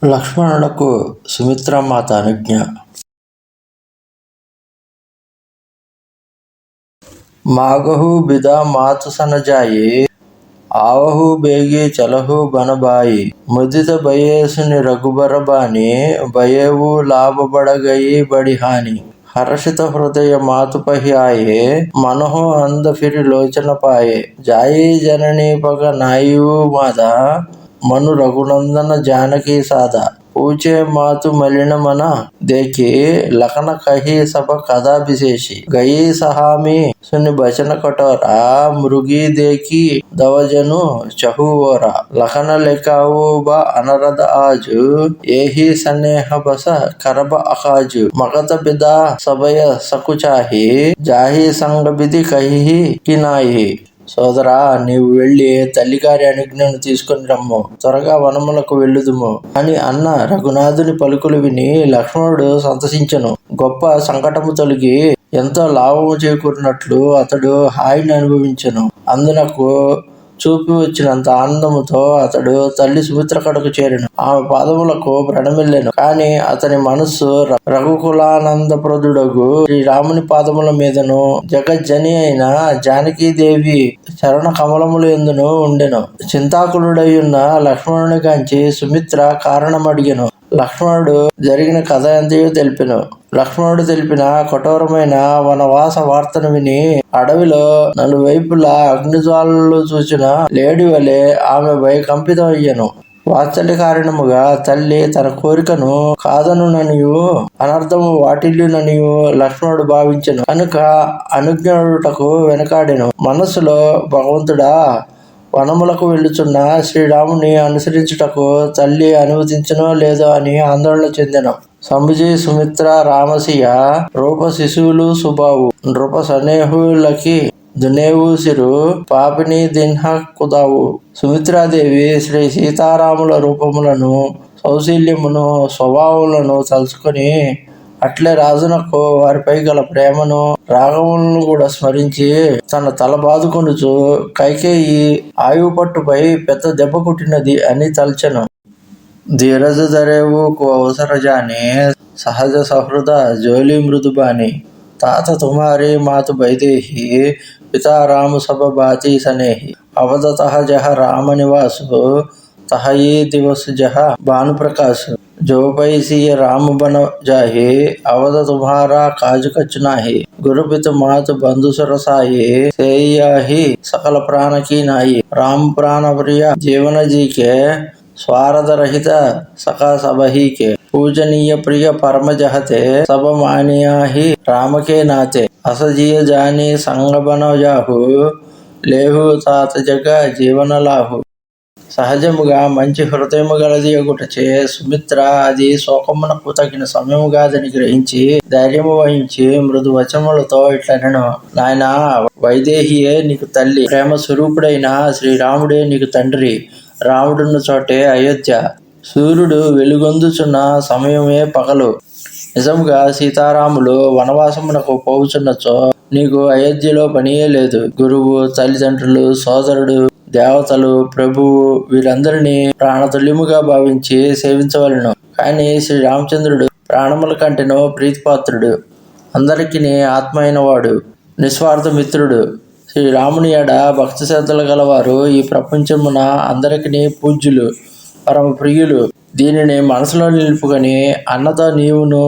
లక్ష్మణులకు సుమిత్రామాత అనుజ్ఞ. మాగహు బిద మాతు సనజాయి, ఆవహు బేగి చలహు బనబాయి, ముదిత బయేసుని రఘుబరబాని, బయేవు లాభబడగయి బడిహాని, హర్షిత హృదయ మాతు పహ్యాయే, మనహు అంద ఫిరి లోచన పాయే, జాయి జననీ పగ నాయు మాదా, మను రఘునందన జానకి సాదా, పూచే మాతు మలిన మన దేఖి, లఖన కహి సభ కథా విశేషి, గయి సహామి సుని బచన కటోరా, మృగి దేకి దవజను చహువోరా, లఖన లెకావు బ అనరద ఆజు, ఏహి సనేహ బస కరబ అకాజు, మగత బిదా సభయ సకుచాహి, జాహి సంగ బిది కహి కినాయి. సోదరా, నీవు వెళ్ళి తల్లిగారి అనుజ్ఞను తీసుకుని రమ్ము, త్వరగా వనములకు వెళ్ళుదుము అని అన్న రఘునాథుని పలుకులు విని లక్ష్మణుడు సంతసించెను. గొప్ప సంకటము తొలగి ఎంతో లాభము చేకూరినట్లు అతడు హాయిని అనుభవించెను. అందునకు చూపి వచ్చినంత ఆనందముతో అతడు తల్లి సుమిత్ర కడకు చేరెను. ఆమె పాదములకు ప్రణమిల్లెను. కాని అతని మనస్సు రఘుకులానందప్రదుడగు శ్రీరాముని పాదముల మీదను, జగజ్జని అయిన జానకీదేవి చరణ కమలములు ఎందును ఉండెను. చింతాకులుడయ్యున్న లక్ష్మణుని కాంచి సుమిత్ర కారణమడిగెను. లక్ష్మణుడు జరిగిన కథ ఎంతయో తెలిపెను. లక్ష్మణుడు తెలిపిన కఠోరమైన వనవాస వార్తను విని అడవిలో నలువైపులా అగ్నిజ్వాలలు చూచిన లేడి వలె ఆమె భయకంపితమయ్యెను. వాత్సల్య కారణముగా తల్లి తన కోరికను కాదనుననియు అనర్థము వాటిల్లుననియు లక్ష్మణుడు భావించెను. కనుక అనుజ్ఞుటకు వెనకాడెను. మనస్సులో, భగవంతుడా, వనములకు వెళ్ళుచున్న శ్రీరాముని అనుసరించుటకు తల్లి అనుమతించనో లేదో అని ఆందోళన చెందెను. సంబుజి సుమిత్ర రామసియ రూప శిశువులు సుబావు, నృప సనేహులకి దునేవు సిరు, పాపిని దిన్హ కుదావు. సుమిత్రాదేవి శ్రీ సీతారాముల రూపములను, సౌశీల్యమును, స్వభావములను తలుచుకొని అట్లే రాజునకు వారిపై గల ప్రేమను, రాగములను కూడా స్మరించి తన తల బాదుకొనుచు కైకేయి ఆయువు పట్టుపై పెద్ద దెబ్బ కుట్టినది అని తలచెను. ధీరజ ధరేవు కు అవసర జాని, సహజ సహృద జోలి మృదుబాని, తాత తుమారి మాతు బైదేహి, పితా రాము సభ బాతి సనేహి, అవధ తహ జహ రామ నివాసు, తహయి దివస్ జహ భానుప్రకాశ్, जो पैसी राम बन जाहे, अवध तुम्हारा काज कच नाहे, गुरुपित मात बंधु सरसाये, सेयाही सकल प्राण की नाई, राम प्राण प्रिय जीवन जी के, स्वार्थ रहित सका सब ही के, पूजनीय प्रिय परम जहते, सब मानिया ही राम के नाते, असजिय जानी संग बन जाहु, लेहु तात जग जीवन लाहु. సహజముగా మంచి హృదయము గలది అగుటచే సుమిత్ర అది శోకమునకు తగిన సమయము కాదని గ్రహించి ధైర్యము వహించి మృదు వచనములతో ఇట్లనెను. నాయనా, వైదేహియే నీకు తల్లి, ప్రేమ స్వరూపుడైన శ్రీరాముడే నీకు తండ్రి. రాముడున్న చోటే అయోధ్య. సూర్యుడు వెలుగొందుచున్న సమయమే పగలు. నిజముగా సీతారాములు వనవాసమునకు పోవుచున్నచో నీకు అయోధ్యలో పనియే లేదు. గురువు, తల్లిదండ్రులు, సోదరుడు, దేవతలు, ప్రభువు వీరందరినీ ప్రాణతుల్యముగా భావించి సేవించవలను. కానీ శ్రీరామచంద్రుడు ప్రాణముల కంటెనో ప్రీతిపాత్రుడు, అందరికీ ఆత్మ అయినవాడు, నిస్వార్థ మిత్రుడు. శ్రీరాముని ఎడ భక్తి శ్రద్ధలు గలవారు ఈ ప్రపంచమున అందరికీ పూజ్యులు, పరమ ప్రియులు. దీనిని మనసులో నిలుపుకొని అన్నతో నీవును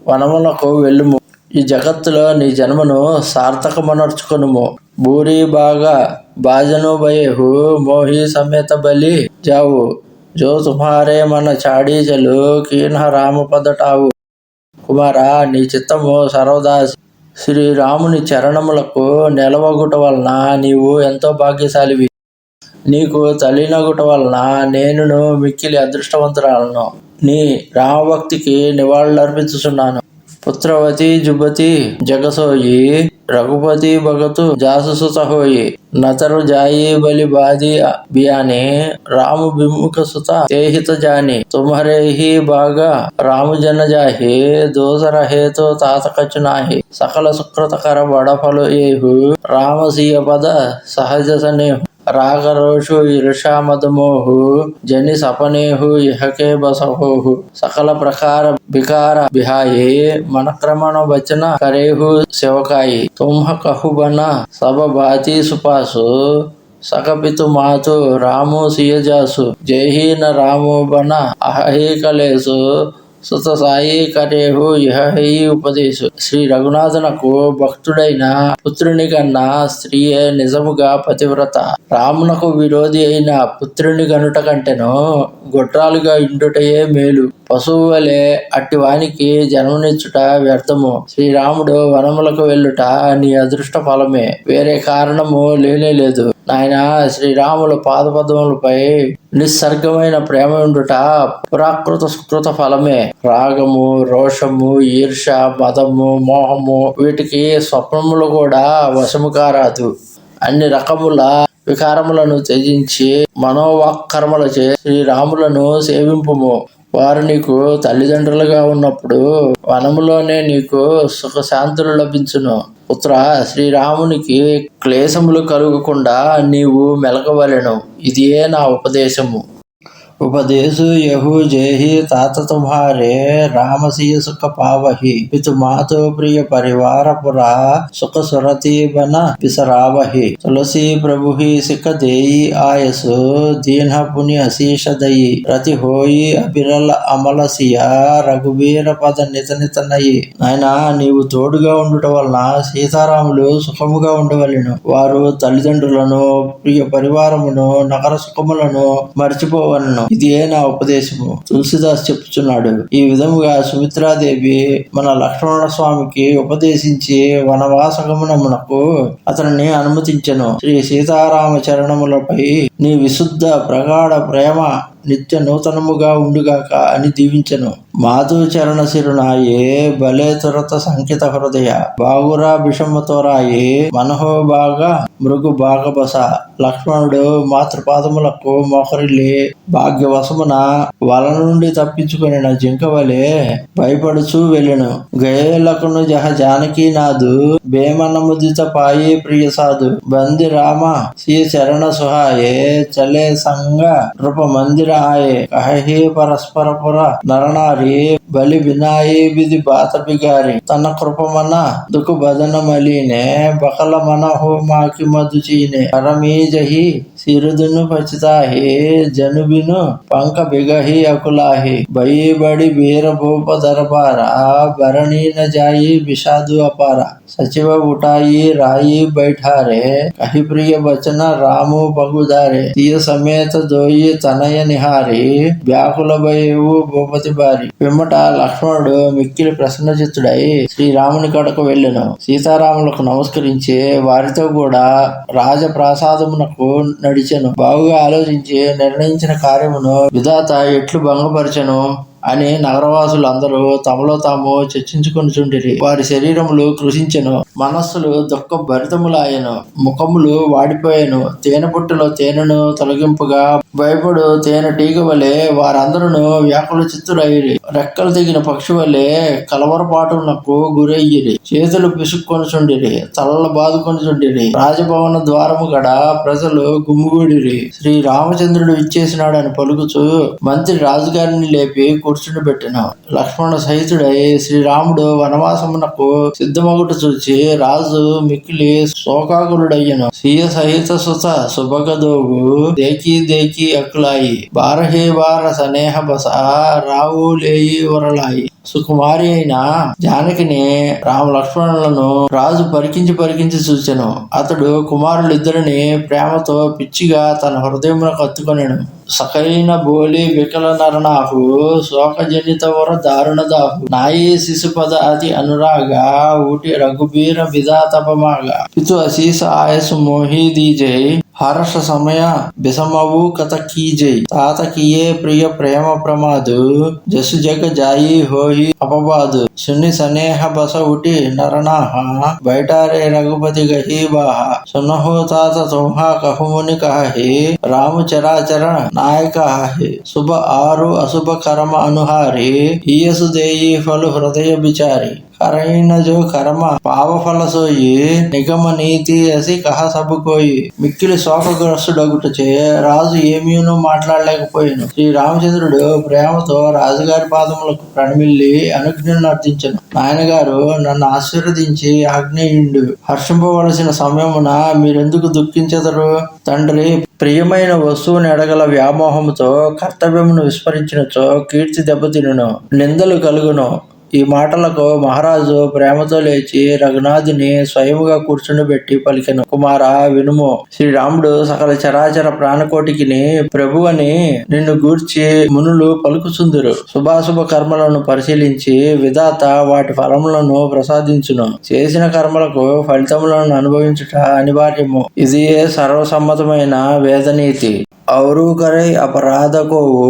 వనములకు వెళ్ళుము. ఈ జగత్తులో నీ జన్మను సార్థకమనర్చుకొనుము. బూరి బాగా బాజను బయేహు, మోహి సమేత బలి జావు, జో తుమ్హారే మన చాడీ చలు, కీన్హ రామ పదటావు. కుమారా, నీ చిత్తము సర్వదా శ్రీరాముని చరణములకు నెలవగుట వలన నీవు ఎంతో భాగ్యశాలివి. నీకు తల్లినగుట వలన నేనును మిక్కిలి అదృష్టవంతురాలను. నీ రామభక్తికి నివాళులర్పించుచున్నాను. పుత్రవతి జుబతి జగసోయి, రఘుపతి భగతు జాసుసుత హోయి, నతరు జాయి బలి బాది బియాని, రాము బిముఖ సుత తేహిత జాని, తుమ్హరే హి బాగా రాము జన జాహి, దోస రహే తో తాత కచు నాహి, సకల సుకృత కర బడఫలు ఏహు, రామసీయ పద సహజ సనేహు. రాగరోషు ఈర్షా మదమోహు జని సపనేహు ఇహకే బసహోహు సకల ప్రకార వికార బిహాయి మనక్రమణ వచన కరేహు సేవకాయి తుంహ కహుబన సభ భాతి సుపాసు సకపితు మాతు రాము సియజాసు జయహీన రాము బన అహహి కలేసు సుత సాయి కరేహు ఇహహి ఉపదేశు. శ్రీ రఘునాథనకు భక్తుడైన పుత్రుని కన్నా స్త్రీయే నిజముగా పతివ్రత. రామునకు విరోధి అయిన పుత్రుని గనుట కంటెను గొడ్రాలుగా ఇండుటయే మేలు. పశువు వలె అట్టి వానికి జన్మనిచ్చుట వ్యర్థము. శ్రీరాముడు వనములకు వెళ్ళుట నీ అదృష్ట ఫలమే, వేరే కారణము లేనేలేదు. నాయన శ్రీరాముల పాదపద్మములపై నిస్సర్గమైన ప్రేమ ఉండుట పురాకృత సుకృత ఫలమే. రాగము, రోషము, ఈర్ష, మదము, మోహము వీటికి స్వప్నములు కూడా వశము కారాదు. అన్ని రకముల వికారములను త్యజించి మనోవాక్కర్మలచే శ్రీరాములను సేవింపుము. వారు నీకు తల్లిదండ్రులుగా ఉన్నప్పుడు వనములోనే నీకు సుఖశాంతులు లభించును. పుత్ర, శ్రీరామునికి క్లేశములు కలుగకుండా నీవు మెలగవలెను. ఇదియే నా ఉపదేశము. उपदेशु यहु जेहि तात तुम्हारे राम सिय सुख पावहि पितु मातो प्रिय परिवार पुरा सुख सुरति बन बिसरावहि तुलसी प्रभु ही सिख देई आयसु दीन पुण्य अशीष दई रति होई अबिरल अमल सिया రఘువీర పద నిత నిత నయి. నాయనా, నీవు తోడుగా ఉండుట వలన సీతారాములు సుఖముగా ఉండవలెను. వారు తల్లిదండ్రులను, ప్రియ పరివారమును, నగర సుఖములను మర్చిపోవలను. ఇదే నా ఉపదేశము. తులసిదాస్ చెప్పుచున్నాడు. ఈ విధముగా సుమిత్రాదేవి మన లక్ష్మణ స్వామికి ఉపదేశించి వనవాసగమనమునకు అతనిని అనుమతించెను. శ్రీ సీతారామ చరణములపై నీ విశుద్ధ ప్రగాఢ ప్రేమ నిత్య నూతనముగా ఉండుగాక అని దీవించెను. మాధు చరణ శిరునాయే బలే తురత సంకిత హృదయ బాగురా బిషమ్మతోరాయే మనహోభాగ మృగు భాగబస. లక్ష్మణుడు మాతృపాదములకు మోకరిల్లి భాగ్యవశమున వల నుండి తప్పించుకొనిన జింక వలె భయపడుచూ వెళ్ళెను. గయేలకును జహ జానకీనాథు భేమనముదిత పాయే ప్రియ సాధు బంది రామ సియ చరణ సుహాయే చలే సంగ నృప మందిర ఆये కహే పరస్పర పుర నరనారి బలి బినాయి విధి బాత బిగారి తన కృపమన దుఃఖ బదన మలీనే బకల మన హో మాకి మధుచీనే పరమీ జహి సిరుదును పచితాహి జనుబిను పంక బిగహి అకులాహి బయి బడి బీర భూప దరబార భరణీ న జాయి విషాదు అపార సచివ ఉటాయి రాయి బైఠారే కహి ప్రియ వచన రాము పగుదారే తీయ సమేత దోయి తనయ నిహారి వ్యాకుల భయవు భూపతి బారి. పిమ్మట లక్ష్మణుడు మిక్కిలి ప్రసన్నచిత్తుడై శ్రీరాముని కడకు వెళ్ళెను. సీతారాములకు నమస్కరించి వారితో కూడా రాజప్రాసాదమునకు నడిచెను. బాగుగా ఆలోచించి నిర్ణయించిన కార్యమును విధాత ఎట్లు భంగపరచెను అని నగరవాసులు అందరూ తమలో తాము చర్చించుకొనుచుండిరి. వారి శరీరములు కృషించెను, మనస్సులు దుఃఖ భరితములాయెను, ముఖములు వాడిపోయెను. తేనె పుట్టలో తేనెను తొలగింపుగా భయపడు తేనెటీగ వలె వారందరూ వ్యాకుల చిత్తులైరి. రెక్కలు తెగిన పక్షి వలె కలవరపాటునకు గురయ్యిరి. చేతులు పిసుక్కొనుచుండిరి, తలలు బాదుకొనుచుండిరి. రాజభవన ద్వారము గడ ప్రజలు గుమ్మిగూడిరి. శ్రీ రామచంద్రుడు ఇచ్చేసినాడని పలుకుచు మంత్రి రాజుగారిని లేపి కూర్చుని పెట్టెను. లక్ష్మణ సహితుడై శ్రీరాముడు వనవాసమునకు సిద్ధమగుట చూచి రాజు మిక్కిలి శోకాకులుడయ్యను. సీయ సహిత సుత సుభగదోవు దేకి దేకి అకులాయి బారహే బార సనేహ బస రావు లేయి వరలాయి. సుకుమారి అయిన జానకిని రామ లక్ష్మణులను రాజు పరికించి చూచెను. అతడు కుమారులిద్దరిని ప్రేమతో పిచ్చిగా తన హృదయమునకు హత్తుకొనెను. సకైన బోలి వికల నరనాహు శోకజనిత వర దారుణ దాహు నాయీ శిశుపద అతి అనురాగ ఊటి రఘుబీర విధాతపమాగ పితు అశీస ఆయసు మోహి దీజై హర్ష సమయ బిసమవు కథ కీజై తాత కియే ప్రియ ప్రేమ ప్రమాదు జసు జగ జాయి హోయి అపబాదు సున్ని సనేహ బస ఉటి నరనాహ బైటారే రఘుపతి గహి బాహ సునహో తాత తుంహా కహుముని కహి రాము చరాచర నాయక హి శుభ ఆరు అశుభ కరమ అనుహారి ఈయసు దేయి ఫలు హృదయ బిచారి కరైన జో కర్మ పాపఫల సోయి నిగమ నీతి అసి కహ సబుకోయి. మిక్కిలి శోకగ్రస్తుడగుటచే రాజు ఏమీనూ మాట్లాడలేకపోయాను. శ్రీ రామచంద్రుడు ప్రేమతో రాజుగారి పాదములకు ప్రణమిల్లి అనుజ్ఞను అర్థించను. నాయనగారు, నన్ను ఆశీర్వదించి ఆజ్ఞేయుండు. హర్షింపవలసిన సమయమున మీరెందుకు దుఃఖించెదరు? తండ్రి ప్రియమైన వస్తువుని ఎడగల వ్యామోహముతో కర్తవ్యమును విస్మరించినచో కీర్తి దెబ్బతినును, నిందలు కలుగును. ఈ మాటలకు మహారాజు ప్రేమతో లేచి రఘునాథుని స్వయముగా కూర్చుండబెట్టి పలికెను. కుమారా, వినుము. శ్రీరాముడు సకల చరాచర ప్రాణకోటికిని ప్రభువని నిన్ను గూర్చి మునులు పలుకుచుందురు. శుభాశుభ కర్మలను పరిశీలించి విధాత వాటి ఫలములను ప్రసాదించును. చేసిన కర్మలకు ఫలితములను అనుభవించుట అనివార్యము. ఇది సర్వసమ్మతమైన వేదనీతి. ఔరు కరై అపరాధ కోవు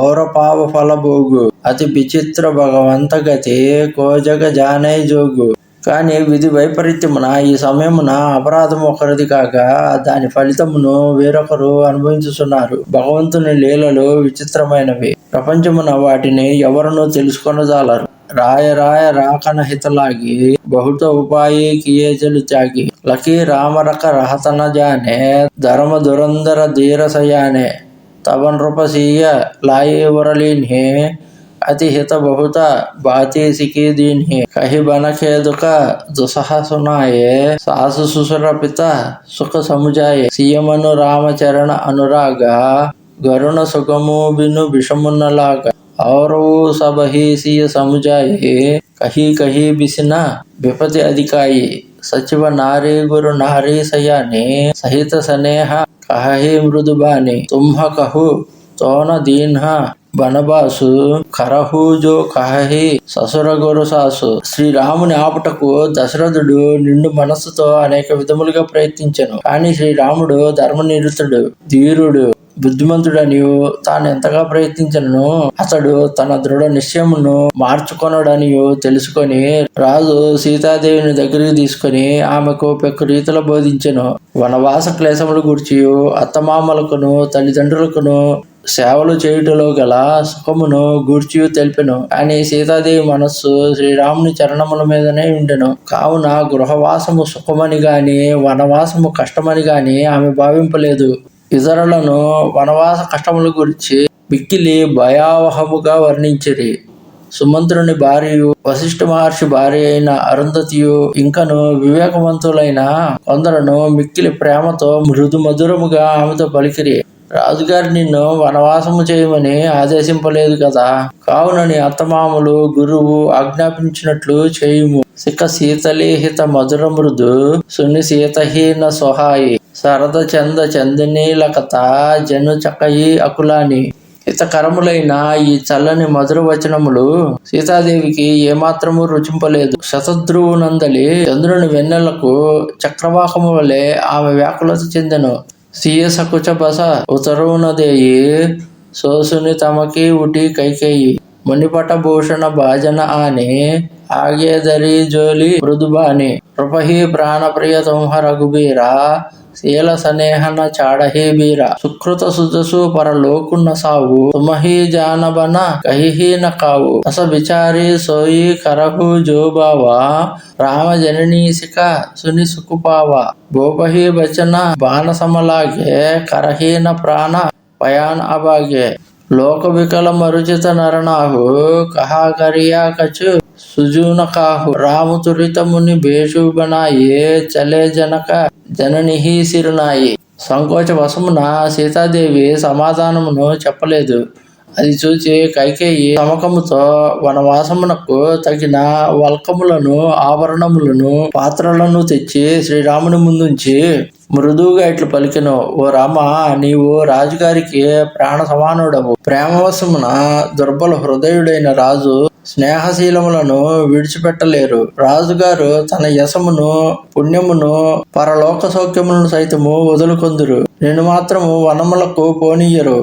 ఔర పావ ఫల భోగు అతి విచిత్ర భగవంత గతి కోజగ జానై జోగు. కానీ విధి వైపరీత్యమున ఈ సమయమున అపరాధం ఒకరిది కాగా దాని ఫలితమును వేరొకరు అనుభవించుతున్నారు. భగవంతుని లీలలు విచిత్రమైనవి. ప్రపంచమున వాటిని ఎవరునూ తెలుసుకొనజాలరు. రాయ రాయ రాకన హితలాగి బహుత ఉపాయి కియే జలు త్యాగి లకి రామరక రహతన జానే ధర్మ దురంధర ధీర సయానే తవ నృపసీయ లాయే వరలీన్హే అతి హిత బహుత బాతి సికి దీన్హే కహి బనఖేదుక దుసహ సునాయే సాసు సుసుర పిత సుఖ సముజాయే సీయమను రామచరణ అనురాగ గరుణ సుఖము బిను విషమున్నలాగా ఔరవు సబహి సియ సముజాయే కహి కహి బిసిన విపతి అధికాయి సచివ నారీ గురు నారీ సయాని సహిత సనేహ కహి మృదుబాని తుంహ కహు తోన దీన్హ బనబాసు కరహు జో కహి ససుర గురు సాసు. శ్రీరాముని ఆపుటకు దశరథుడు నిండు మనస్సుతో అనేక విధములుగా ప్రయత్నించెను. కానీ శ్రీరాముడు ధర్మనిరతుడు, ధీరుడు, బుద్ధిమంతుడనియు తాను ఎంతగా ప్రయత్నించను అతడు తన దృఢ నిశ్చయమును మార్చుకొనడనియు తెలుసుకొని రాజు సీతాదేవిని దగ్గరికి తీసుకొని ఆమెకు పెక్కు రీతిలో బోధించెను. వనవాస క్లేశములు గూర్చి అత్తమామలకును తల్లిదండ్రులకును సేవలు చేయుటలో గల సుఖమును గూర్చి తెలిపెను. కానీ సీతాదేవి మనస్సు శ్రీరాముని చరణముల మీదనే ఉండెను. కావున గృహవాసము సుఖమని గాని వనవాసము కష్టమని గాని ఆమె భావింపలేదు. ఇతరులను వనవాస కష్టముల గురించి మిక్కిలి భయావహముగా వర్ణించిరి. సుమంత్రుని భార్యయు వశిష్ఠ మహర్షి భార్య అయిన అరుంధతియు ఇంకను వివేకవంతులైన కొందరును మిక్కిలి ప్రేమతో మృదు మధురముగా ఆమెతో పలికిరి. రాజుగారి నిన్ను వనవాసము చేయమని ఆదేశింపలేదు కదా, కావున నీ అత్తమామలు గురువు ఆజ్ఞాపించినట్లు చేయుము. సిక శీతలీహిత మధుర మృదు సుని శీతహీన సొహాయి శరద చంద చందనీలకత జను చకయి అకులాని. హితకరములైన ఈ చల్లని మధుర వచనములు సీతాదేవికి ఏమాత్రము రుచింపలేదు. శతధ్రువునందలి చంద్రుని వెన్నెలకు చక్రవాకము వలె ఆమె వ్యాకులత చెందెను. సీయ సకుచ బస ఉతరునదేయి సోసుని తమకి ఉటి కైకేయి మునిపట భూషణ భాజన ఆని ఆగేదరి జోలి మృదుబాని కృపహి ప్రాణ ప్రియ తుంహ రఘుబీరా శీల సనేహన చాడహే బీర సుకృత సుజసు పరలోకున్న సావు తుమహి జానబన కహిహీన కావు అస విచారి సోయి కరహు జోబావా రామ జననీసిక సుని సుకుపావా భోపహి బచన బాణ సమలాగే కరహీన ప్రాణ పయాన్ అభాగే లోక వికల మరుచిత నరనాహు కహా కరియా కచు సుజూన కాహు రాము తురిత ముని భేషు బనాయే చలే జనక జననిహి సిరునాయి. సంకోచ వశమున సీతాదేవి సమాధానమును చెప్పలేదు. అది చూచి కైకేయి తమకముతో వనవాసమునకు తగిన వల్కములను ఆభరణములను పాత్రలను తెచ్చి శ్రీరాముని ముందుంచి మృదువుగా ఇట్లు పలికెను. ఓ రామ, నీవు రాజుగారికి ప్రాణ సమానుడవు. ప్రేమవశమున దుర్బల హృదయుడైన రాజు స్నేహశీలములను విడిచిపెట్టలేరు. రాజుగారు తన యశమును పుణ్యమును పరలోక సౌఖ్యములను సైతము వదులుకొందురు. నేను మాత్రము వనములకు పోనీయరు.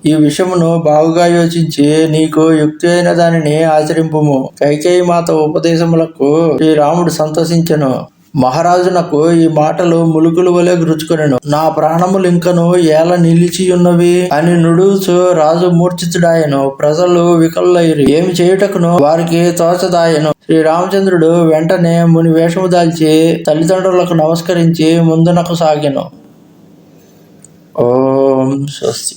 ఈ విషయమును బాగుగా యోచించి నీకు యుక్తి అయిన దానిని ఆచరింపుము. కైకేయి మాత ఉపదేశములకు శ్రీరాముడు సంతోషించెను. మహారాజునకు ఈ మాటలు ములుకులు వలె గురుచుకొనెను. నా ప్రాణములు ఇంకను ఏల నిలిచియున్నవి అని నుడుచు రాజు మూర్ఛితుడాయెను. ప్రజలు వికలులైరి, ఏమి చేయుటకును వారికి తోచదాయెను. శ్రీరామచంద్రుడు వెంటనే ముని వేషము దాల్చి తల్లిదండ్రులకు నమస్కరించి ముందునకు సాగెను. ఓం స్వస్తి.